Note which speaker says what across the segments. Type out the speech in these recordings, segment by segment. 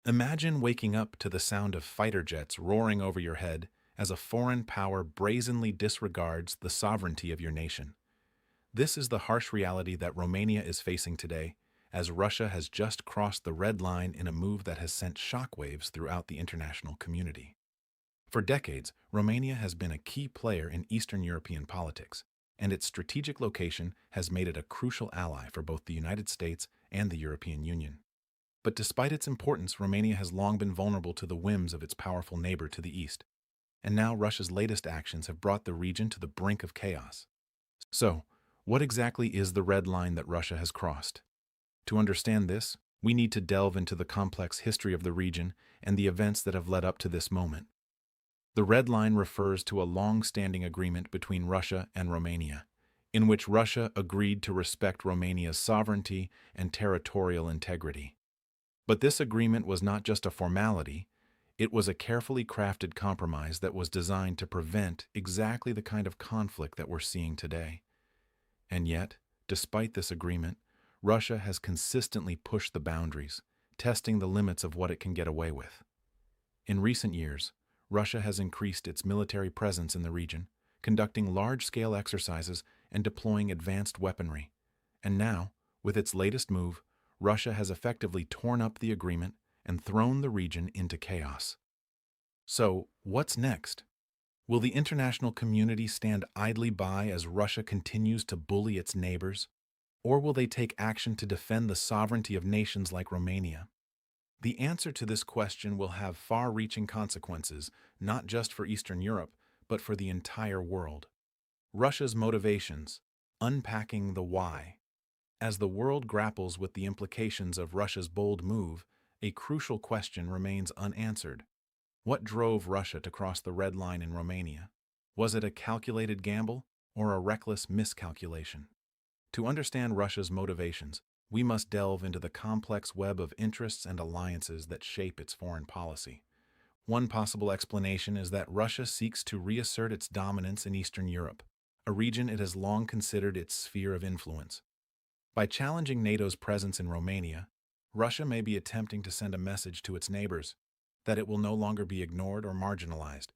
Speaker 1: Imagine waking up to the sound of fighter jets roaring over your head as a foreign power brazenly disregards the sovereignty of your nation. This is the harsh reality that Romania is facing today, as Russia has just crossed the red line in a move that has sent shockwaves throughout the international community. For decades, Romania has been a key player in Eastern European politics, and its strategic location has made it a crucial ally for both the United States and the European Union. But despite its importance, Romania has long been vulnerable to the whims of its powerful neighbor to the east, and now Russia's latest actions have brought the region to the brink of chaos. So, what exactly is the red line that Russia has crossed? To understand this, we need to delve into the complex history of the region and the events that have led up to this moment. The red line refers to a long-standing agreement between Russia and Romania, in which Russia agreed to respect Romania's sovereignty and territorial integrity. But this agreement was not just a formality, it was a carefully crafted compromise that was designed to prevent exactly the kind of conflict that we're seeing today. And yet, despite this agreement, Russia has consistently pushed the boundaries, testing the limits of what it can get away with. In recent years, Russia has increased its military presence in the region, conducting large-scale exercises and deploying advanced weaponry. And now, with its latest move, Russia has effectively torn up the agreement and thrown the region into chaos. So, what's next? Will the international community stand idly by as Russia continues to bully its neighbors? Or will they take action to defend the sovereignty of nations like Romania? The answer to this question will have far-reaching consequences, not just for Eastern Europe, but for the entire world. Russia's motivations, unpacking the why. As the world grapples with the implications of Russia's bold move, a crucial question remains unanswered. What drove Russia to cross the red line in Romania? Was it a calculated gamble or a reckless miscalculation? To understand Russia's motivations, we must delve into the complex web of interests and alliances that shape its foreign policy. One possible explanation is that Russia seeks to reassert its dominance in Eastern Europe, a region it has long considered its sphere of influence. By challenging NATO's presence in Romania, Russia may be attempting to send a message to its neighbors that it will no longer be ignored or marginalized.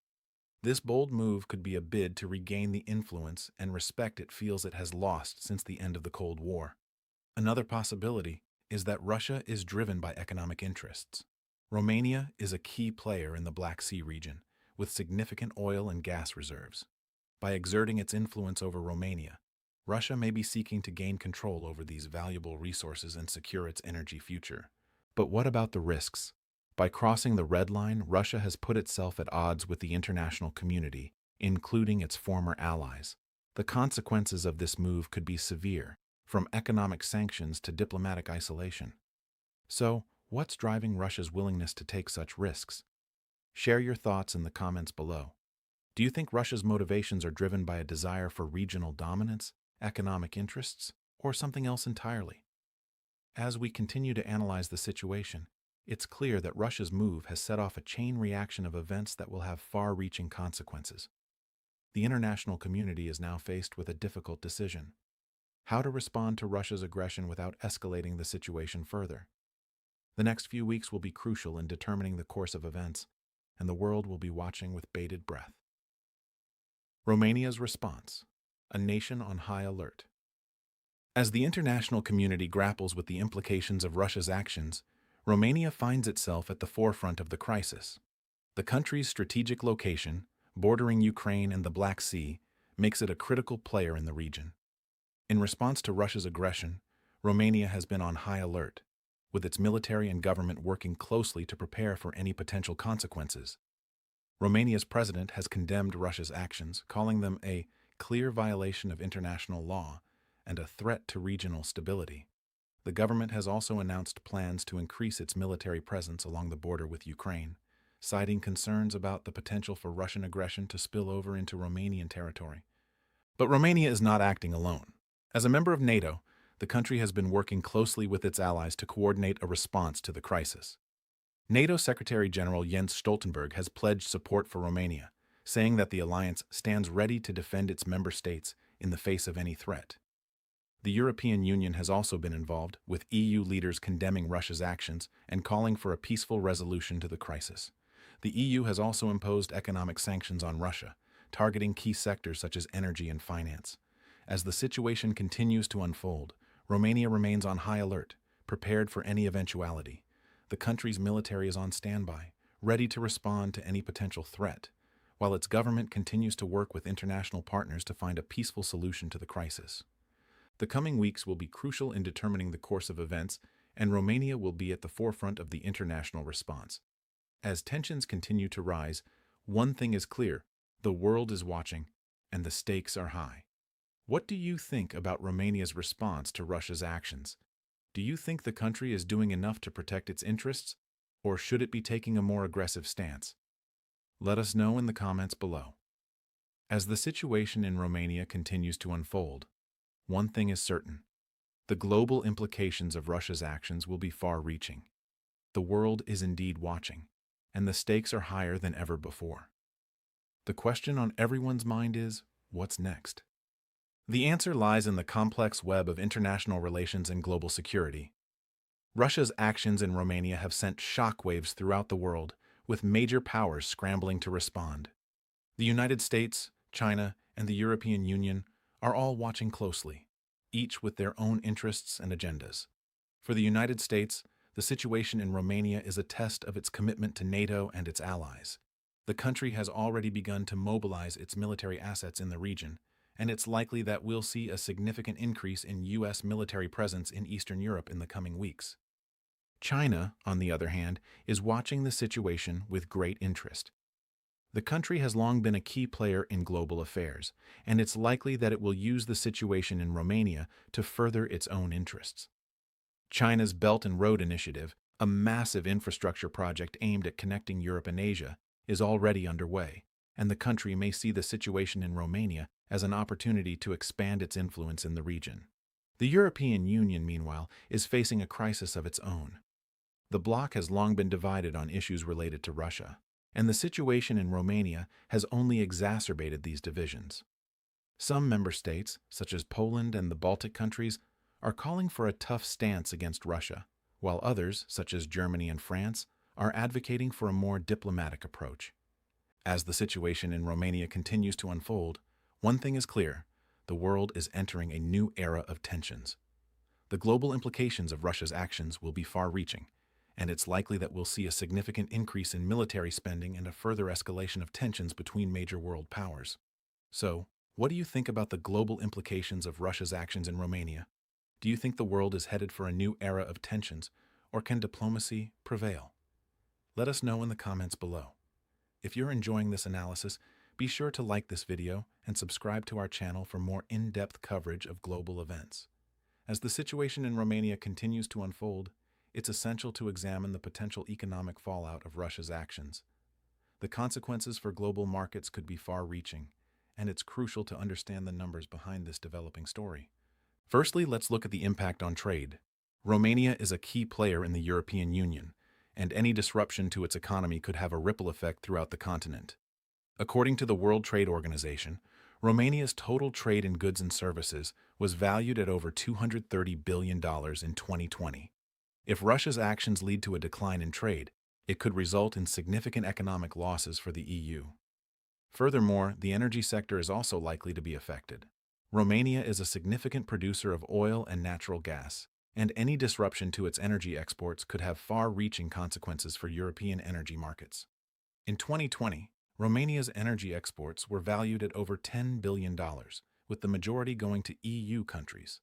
Speaker 1: This bold move could be a bid to regain the influence and respect it feels it has lost since the end of the Cold War. Another possibility is that Russia is driven by economic interests. Romania is a key player in the Black Sea region, with significant oil and gas reserves. By exerting its influence over Romania, Russia may be seeking to gain control over these valuable resources and secure its energy future. But what about the risks? By crossing the red line, Russia has put itself at odds with the international community, including its former allies. The consequences of this move could be severe, from economic sanctions to diplomatic isolation. So, what's driving Russia's willingness to take such risks? Share your thoughts in the comments below. Do you think Russia's motivations are driven by a desire for regional dominance, economic interests, or something else entirely? As we continue to analyze the situation, it's clear that Russia's move has set off a chain reaction of events that will have far-reaching consequences. The international community is now faced with a difficult decision: how to respond to Russia's aggression without escalating the situation further. The next few weeks will be crucial in determining the course of events, and the world will be watching with bated breath. Romania's response: a nation on high alert. As the international community grapples with the implications of Russia's actions, Romania finds itself at the forefront of the crisis. The country's strategic location, bordering Ukraine and the Black Sea, makes it a critical player in the region. In response to Russia's aggression, Romania has been on high alert, with its military and government working closely to prepare for any potential consequences. Romania's president has condemned Russia's actions, calling them a clear violation of international law and a threat to regional stability. The government has also announced plans to increase its military presence along the border with Ukraine, citing concerns about the potential for Russian aggression to spill over into Romanian territory. But Romania is not acting alone. As a member of NATO, the country has been working closely with its allies to coordinate a response to the crisis. NATO Secretary General Jens Stoltenberg has pledged support for Romania, saying that the alliance stands ready to defend its member states in the face of any threat. The European Union has also been involved, with EU leaders condemning Russia's actions and calling for a peaceful resolution to the crisis. The EU has also imposed economic sanctions on Russia, targeting key sectors such as energy and finance. As the situation continues to unfold, Romania remains on high alert, prepared for any eventuality. The country's military is on standby, ready to respond to any potential threat, while its government continues to work with international partners to find a peaceful solution to the crisis. The coming weeks will be crucial in determining the course of events, and Romania will be at the forefront of the international response. As tensions continue to rise, one thing is clear: the world is watching, and the stakes are high. What do you think about Romania's response to Russia's actions? Do you think the country is doing enough to protect its interests, or should it be taking a more aggressive stance? Let us know in the comments below. As the situation in Romania continues to unfold, one thing is certain: the global implications of Russia's actions will be far-reaching. The world is indeed watching, and the stakes are higher than ever before. The question on everyone's mind is, what's next? The answer lies in the complex web of international relations and global security. Russia's actions in Romania have sent shockwaves throughout the world, with major powers scrambling to respond. The United States, China, and the European Union are all watching closely, each with their own interests and agendas. For the United States, the situation in Romania is a test of its commitment to NATO and its allies. The country has already begun to mobilize its military assets in the region, and it's likely that we'll see a significant increase in U.S. military presence in Eastern Europe in the coming weeks. China, on the other hand, is watching the situation with great interest. The country has long been a key player in global affairs, and it's likely that it will use the situation in Romania to further its own interests. China's Belt and Road Initiative, a massive infrastructure project aimed at connecting Europe and Asia, is already underway, and the country may see the situation in Romania as an opportunity to expand its influence in the region. The European Union, meanwhile, is facing a crisis of its own. The bloc has long been divided on issues related to Russia, and the situation in Romania has only exacerbated these divisions. Some member states, such as Poland and the Baltic countries, are calling for a tough stance against Russia, while others, such as Germany and France, are advocating for a more diplomatic approach. As the situation in Romania continues to unfold, one thing is clear: the world is entering a new era of tensions. The global implications of Russia's actions will be far-reaching, and it's likely that we'll see a significant increase in military spending and a further escalation of tensions between major world powers. So, what do you think about the global implications of Russia's actions in Romania? Do you think the world is headed for a new era of tensions, or can diplomacy prevail? Let us know in the comments below. If you're enjoying this analysis, be sure to like this video and subscribe to our channel for more in-depth coverage of global events. As the situation in Romania continues to unfold, it's essential to examine the potential economic fallout of Russia's actions. The consequences for global markets could be far-reaching, and it's crucial to understand the numbers behind this developing story. Firstly, let's look at the impact on trade. Romania is a key player in the European Union, and any disruption to its economy could have a ripple effect throughout the continent. According to the World Trade Organization, Romania's total trade in goods and services was valued at over $230 billion in 2020. If Russia's actions lead to a decline in trade, it could result in significant economic losses for the EU. Furthermore, the energy sector is also likely to be affected. Romania is a significant producer of oil and natural gas, and any disruption to its energy exports could have far-reaching consequences for European energy markets. In 2020, Romania's energy exports were valued at over $10 billion, with the majority going to EU countries.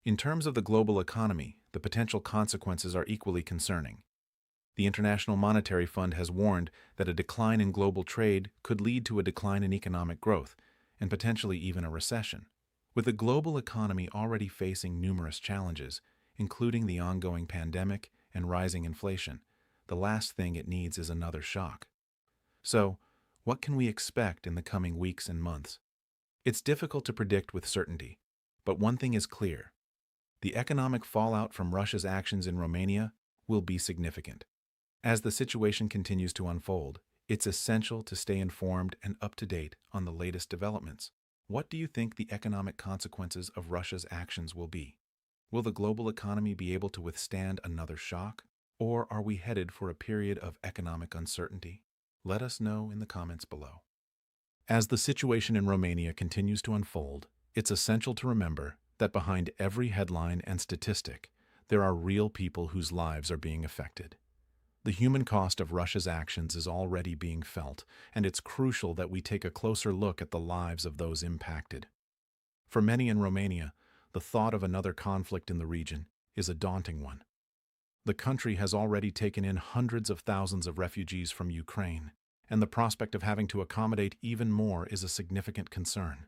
Speaker 1: In terms of the global economy, the potential consequences are equally concerning. The International Monetary Fund has warned that a decline in global trade could lead to a decline in economic growth, and potentially even a recession. With the global economy already facing numerous challenges, including the ongoing pandemic and rising inflation, the last thing it needs is another shock. So, what can we expect in the coming weeks and months? It's difficult to predict with certainty, but one thing is clear: the economic fallout from Russia's actions in Romania will be significant. As the situation continues to unfold, it's essential to stay informed and up to date on the latest developments. What do you think the economic consequences of Russia's actions will be? Will the global economy be able to withstand another shock? Or are we headed for a period of economic uncertainty? Let us know in the comments below. As the situation in Romania continues to unfold, it's essential to remember that behind every headline and statistic, there are real people whose lives are being affected. The human cost of Russia's actions is already being felt, and it's crucial that we take a closer look at the lives of those impacted. For many in Romania, the thought of another conflict in the region is a daunting one. The country has already taken in hundreds of thousands of refugees from Ukraine, and the prospect of having to accommodate even more is a significant concern.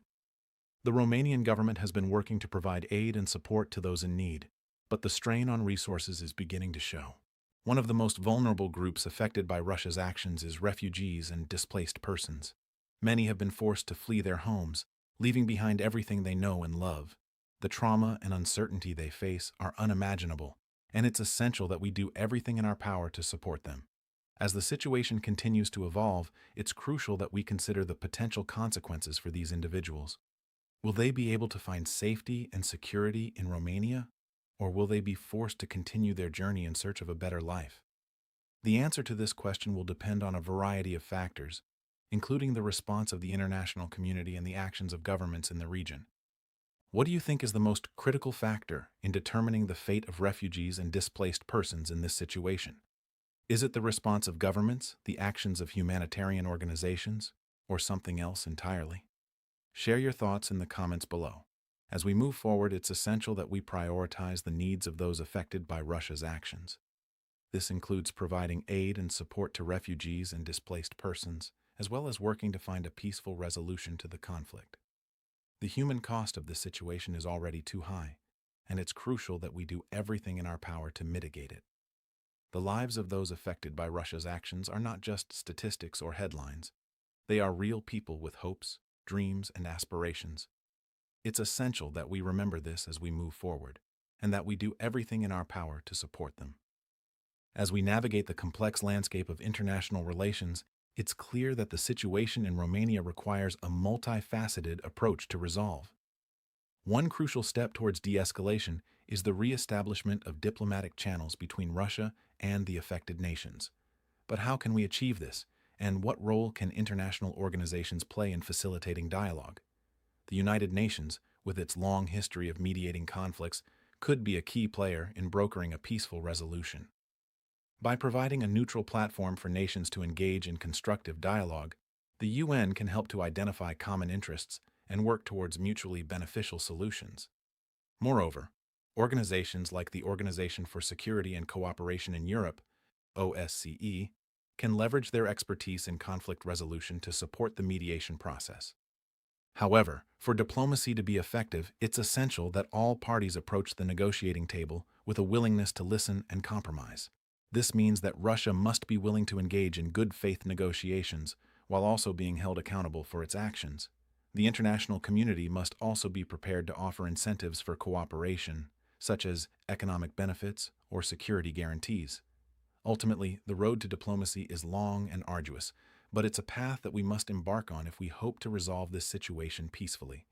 Speaker 1: The Romanian government has been working to provide aid and support to those in need, but the strain on resources is beginning to show. One of the most vulnerable groups affected by Russia's actions is refugees and displaced persons. Many have been forced to flee their homes, leaving behind everything they know and love. The trauma and uncertainty they face are unimaginable, and it's essential that we do everything in our power to support them. As the situation continues to evolve, it's crucial that we consider the potential consequences for these individuals. Will they be able to find safety and security in Romania, or will they be forced to continue their journey in search of a better life? The answer to this question will depend on a variety of factors, including the response of the international community and the actions of governments in the region. What do you think is the most critical factor in determining the fate of refugees and displaced persons in this situation? Is it the response of governments, the actions of humanitarian organizations, or something else entirely? Share your thoughts in the comments below. As we move forward, it's essential that we prioritize the needs of those affected by Russia's actions. This includes providing aid and support to refugees and displaced persons, as well as working to find a peaceful resolution to the conflict. The human cost of this situation is already too high, and it's crucial that we do everything in our power to mitigate it. The lives of those affected by Russia's actions are not just statistics or headlines. They are real people with hopes, dreams, and aspirations. It's essential that we remember this as we move forward, and that we do everything in our power to support them. As we navigate the complex landscape of international relations, it's clear that the situation in Romania requires a multifaceted approach to resolve. One crucial step towards de-escalation is the re-establishment of diplomatic channels between Russia and the affected nations. But how can we achieve this, and what role can international organizations play in facilitating dialogue? The United Nations, with its long history of mediating conflicts, could be a key player in brokering a peaceful resolution. By providing a neutral platform for nations to engage in constructive dialogue, the UN can help to identify common interests and work towards mutually beneficial solutions. Moreover, organizations like the Organization for Security and Cooperation in Europe, OSCE, can leverage their expertise in conflict resolution to support the mediation process. However, for diplomacy to be effective, it's essential that all parties approach the negotiating table with a willingness to listen and compromise. This means that Russia must be willing to engage in good faith negotiations while also being held accountable for its actions. The international community must also be prepared to offer incentives for cooperation, such as economic benefits or security guarantees. Ultimately, the road to diplomacy is long and arduous, but it's a path that we must embark on if we hope to resolve this situation peacefully.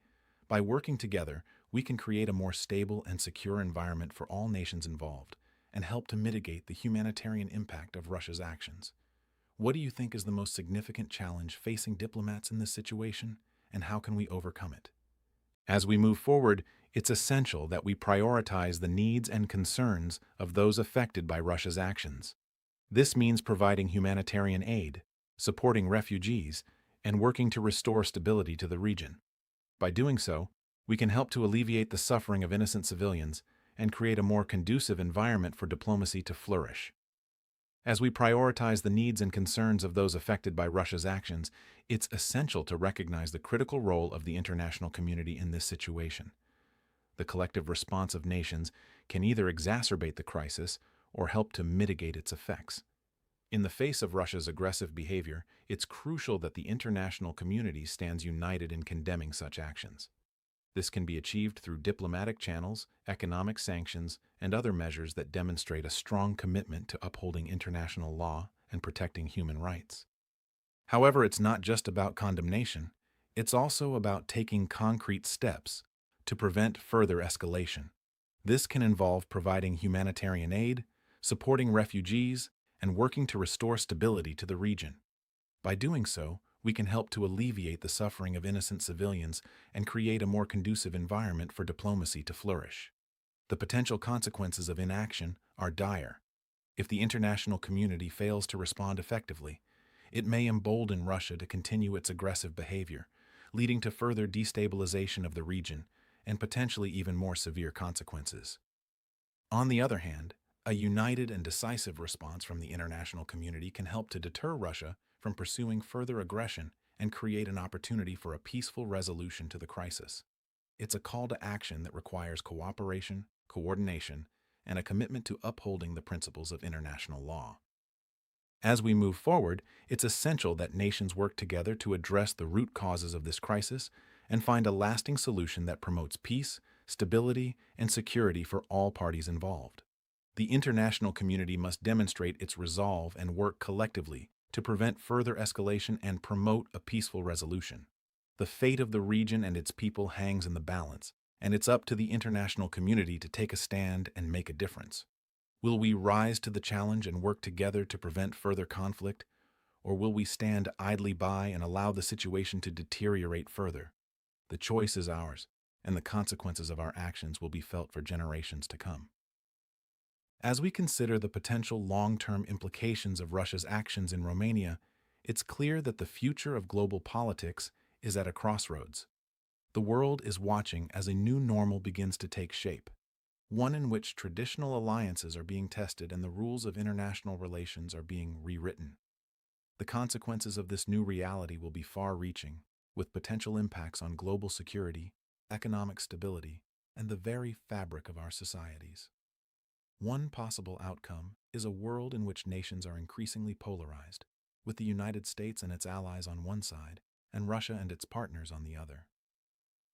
Speaker 1: By working together, we can create a more stable and secure environment for all nations involved and help to mitigate the humanitarian impact of Russia's actions. What do you think is the most significant challenge facing diplomats in this situation, and how can we overcome it? As we move forward, it's essential that we prioritize the needs and concerns of those affected by Russia's actions. This means providing humanitarian aid, supporting refugees, and working to restore stability to the region. By doing so, we can help to alleviate the suffering of innocent civilians and create a more conducive environment for diplomacy to flourish. As we prioritize the needs and concerns of those affected by Russia's actions, it's essential to recognize the critical role of the international community in this situation. The collective response of nations can either exacerbate the crisis or help to mitigate its effects. In the face of Russia's aggressive behavior, it's crucial that the international community stands united in condemning such actions. This can be achieved through diplomatic channels, economic sanctions, and other measures that demonstrate a strong commitment to upholding international law and protecting human rights. However, it's not just about condemnation. It's also about taking concrete steps to prevent further escalation. This can involve providing humanitarian aid, supporting refugees, and working to restore stability to the region. By doing so, we can help to alleviate the suffering of innocent civilians and create a more conducive environment for diplomacy to flourish. The potential consequences of inaction are dire. If the international community fails to respond effectively, it may embolden Russia to continue its aggressive behavior, leading to further destabilization of the region and potentially even more severe consequences. On the other hand, a united and decisive response from the international community can help to deter Russia from pursuing further aggression and create an opportunity for a peaceful resolution to the crisis. It's a call to action that requires cooperation, coordination, and a commitment to upholding the principles of international law. As we move forward, it's essential that nations work together to address the root causes of this crisis and find a lasting solution that promotes peace, stability, and security for all parties involved. The international community must demonstrate its resolve and work collectively to prevent further escalation and promote a peaceful resolution. The fate of the region and its people hangs in the balance, and it's up to the international community to take a stand and make a difference. Will we rise to the challenge and work together to prevent further conflict, or will we stand idly by and allow the situation to deteriorate further? The choice is ours, and the consequences of our actions will be felt for generations to come. As we consider the potential long-term implications of Russia's actions in Romania, it's clear that the future of global politics is at a crossroads. The world is watching as a new normal begins to take shape, one in which traditional alliances are being tested and the rules of international relations are being rewritten. The consequences of this new reality will be far-reaching, with potential impacts on global security, economic stability, and the very fabric of our societies. One possible outcome is a world in which nations are increasingly polarized, with the United States and its allies on one side, and Russia and its partners on the other.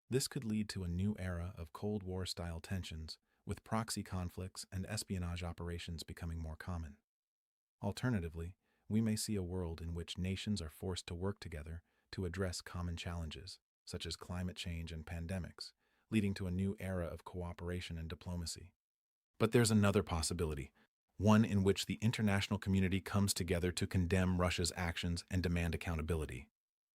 Speaker 1: This could lead to a new era of Cold War-style tensions, with proxy conflicts and espionage operations becoming more common. Alternatively, we may see a world in which nations are forced to work together to address common challenges, such as climate change and pandemics, leading to a new era of cooperation and diplomacy. But there's another possibility, one in which the international community comes together to condemn Russia's actions and demand accountability.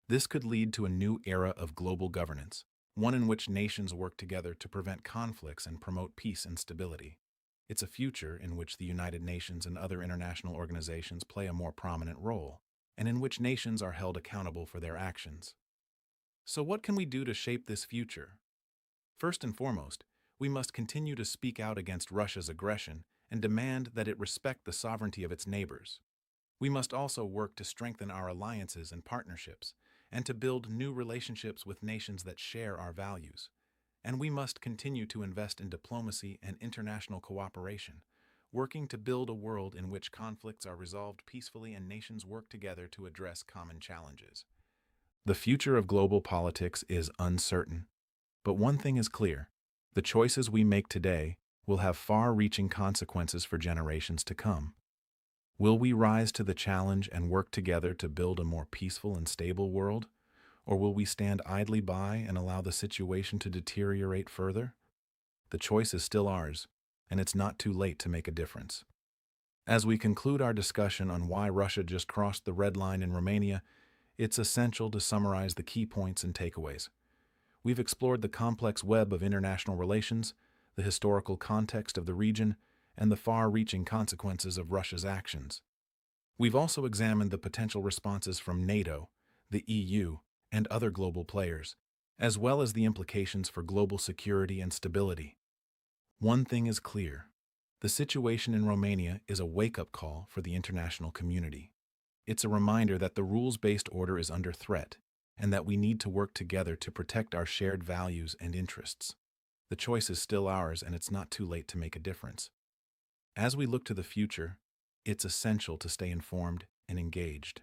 Speaker 1: This could lead to a new era of global governance, one in which nations work together to prevent conflicts and promote peace and stability. It's a future in which the United Nations and other international organizations play a more prominent role, and in which nations are held accountable for their actions. So what can we do to shape this future? First and foremost, we must continue to speak out against Russia's aggression and demand that it respect the sovereignty of its neighbors. We must also work to strengthen our alliances and partnerships, and to build new relationships with nations that share our values. And we must continue to invest in diplomacy and international cooperation, working to build a world in which conflicts are resolved peacefully and nations work together to address common challenges. The future of global politics is uncertain, but one thing is clear: the choices we make today will have far-reaching consequences for generations to come. Will we rise to the challenge and work together to build a more peaceful and stable world? Or will we stand idly by and allow the situation to deteriorate further? The choice is still ours, and it's not too late to make a difference. As we conclude our discussion on why Russia just crossed the red line in Romania, it's essential to summarize the key points and takeaways. We've explored the complex web of international relations, the historical context of the region, and the far-reaching consequences of Russia's actions. We've also examined the potential responses from NATO, the EU, and other global players, as well as the implications for global security and stability. One thing is clear: the situation in Romania is a wake-up call for the international community. It's a reminder that the rules-based order is under threat, and that we need to work together to protect our shared values and interests. The choice is still ours, and it's not too late to make a difference. As we look to the future, it's essential to stay informed and engaged.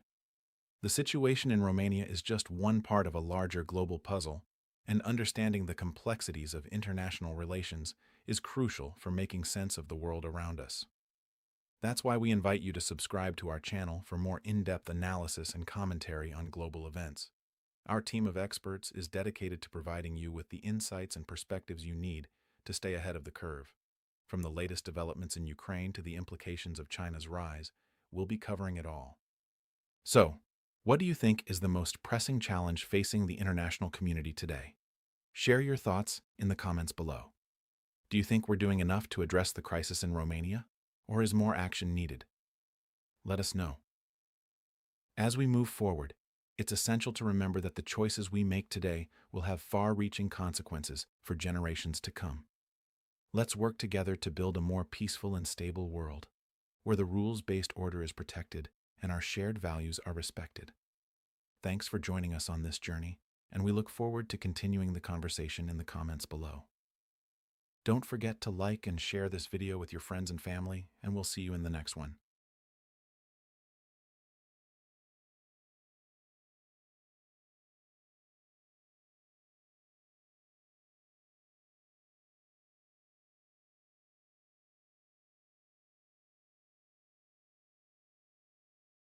Speaker 1: The situation in Romania is just one part of a larger global puzzle, and understanding the complexities of international relations is crucial for making sense of the world around us. That's why we invite you to subscribe to our channel for more in-depth analysis and commentary on global events. Our team of experts is dedicated to providing you with the insights and perspectives you need to stay ahead of the curve. From the latest developments in Ukraine to the implications of China's rise, we'll be covering it all. So, what do you think is the most pressing challenge facing the international community today? Share your thoughts in the comments below. Do you think we're doing enough to address the crisis in Romania, or is more action needed? Let us know. As we move forward, it's essential to remember that the choices we make today will have far-reaching consequences for generations to come. Let's work together to build a more peaceful and stable world, where the rules-based order is protected and our shared values are respected. Thanks for joining us on this journey, and we look forward to continuing the conversation in the comments below. Don't forget to like and share this video with your friends and family, and we'll see you in the next one.